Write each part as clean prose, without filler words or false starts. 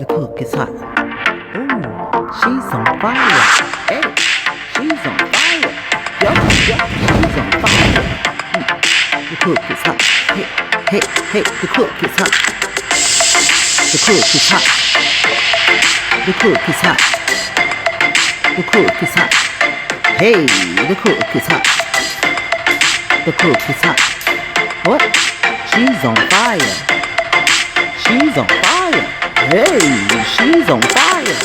The cook is hot. Ooh, she's on fire. Hey, she's on fire. Yup, she's on fire. The cook is hot. Hey, the cook is hot. The cook is hot. The cook is hot. The cook is hot. Hey, the cook is hot. The cook is hot. What? She's on fire. She's on fire. Hey, she's on fire.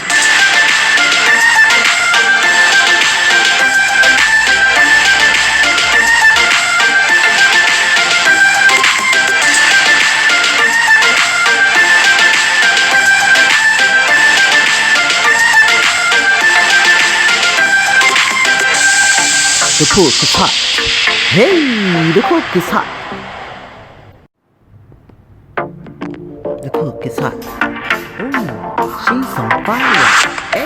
The cook is hot. Hey, the cook is hot. The cook is hot. Ooh, she's on fire. Hey.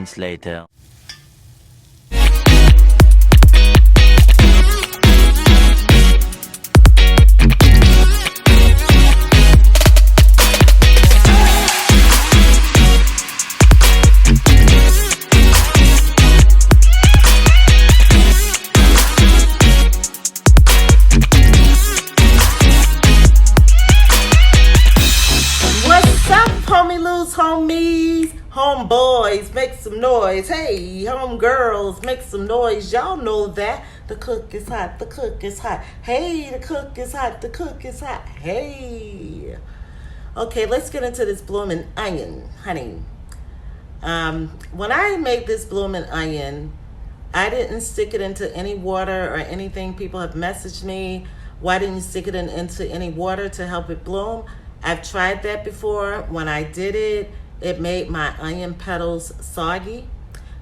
moments later. Homeylu's, homies, homeboys, make some noise. Hey, homegirls, make some noise. Y'all know that the cook is hot, the cook is hot. Hey, the cook is hot, the cook is hot. Hey. Okay, let's get into this blooming onion, honey. When I made this blooming onion, I didn't stick it into any water or anything. People have messaged me, why didn't you stick it into any water to help it bloom? I've tried that before. When I did it, it made my onion petals soggy.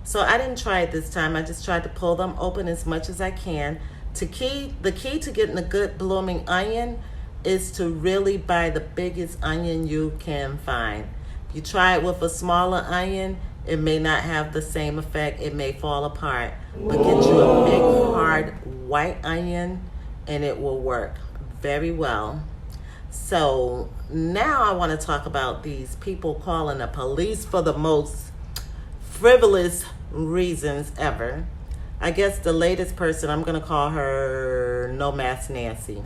So I didn't try it this time. I just tried to pull them open as much as I can. The key to getting a good blooming onion is to really buy the biggest onion you can find. If you try it with a smaller onion, it may not have the same effect. It may fall apart. But get you a big, hard, white onion, and it will work very well. So now I want to talk about these people calling the police for the most frivolous reasons ever. I guess the latest person, I'm going to call her No Mask Nancy.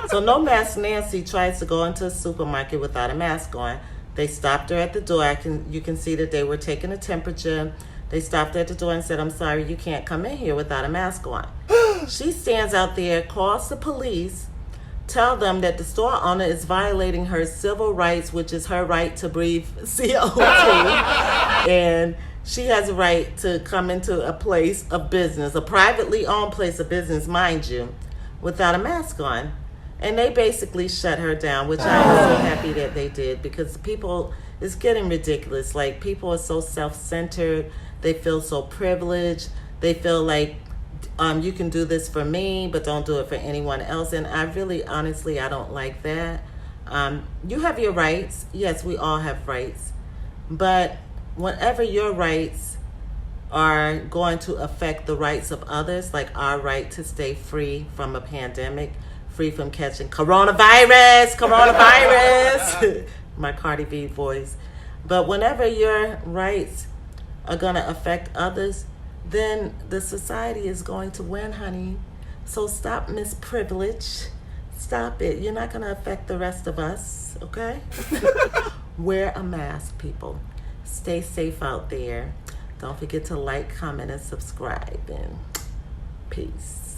So No Mask Nancy tries to go into a supermarket without a mask on. They stopped her at the door. You can see that they were taking a temperature. They stopped her at the door and said, I'm sorry, you can't come in here without a mask on. She stands out there, calls the police, tell them that the store owner is violating her civil rights, which is her right to breathe CO2. And she has a right to come into a place of business, a privately owned place of business, mind you, without a mask on. And they basically shut her down, which I'm so happy that they did, because people, it's getting ridiculous. Like, people are so self-centered. They feel so privileged. They feel like, you can do this for me, but don't do it for anyone else. And I really, honestly, I don't like that. You have your rights. Yes, we all have rights. But whenever your rights are going to affect the rights of others, like our right to stay free from a pandemic, free from catching coronavirus, my Cardi B voice. But whenever your rights are going to affect others, then the society is going to win, honey. So stop misprivilege. Stop it. You're not going to affect the rest of us, okay? Wear a mask, people. Stay safe out there. Don't forget to like, comment, and subscribe. And peace.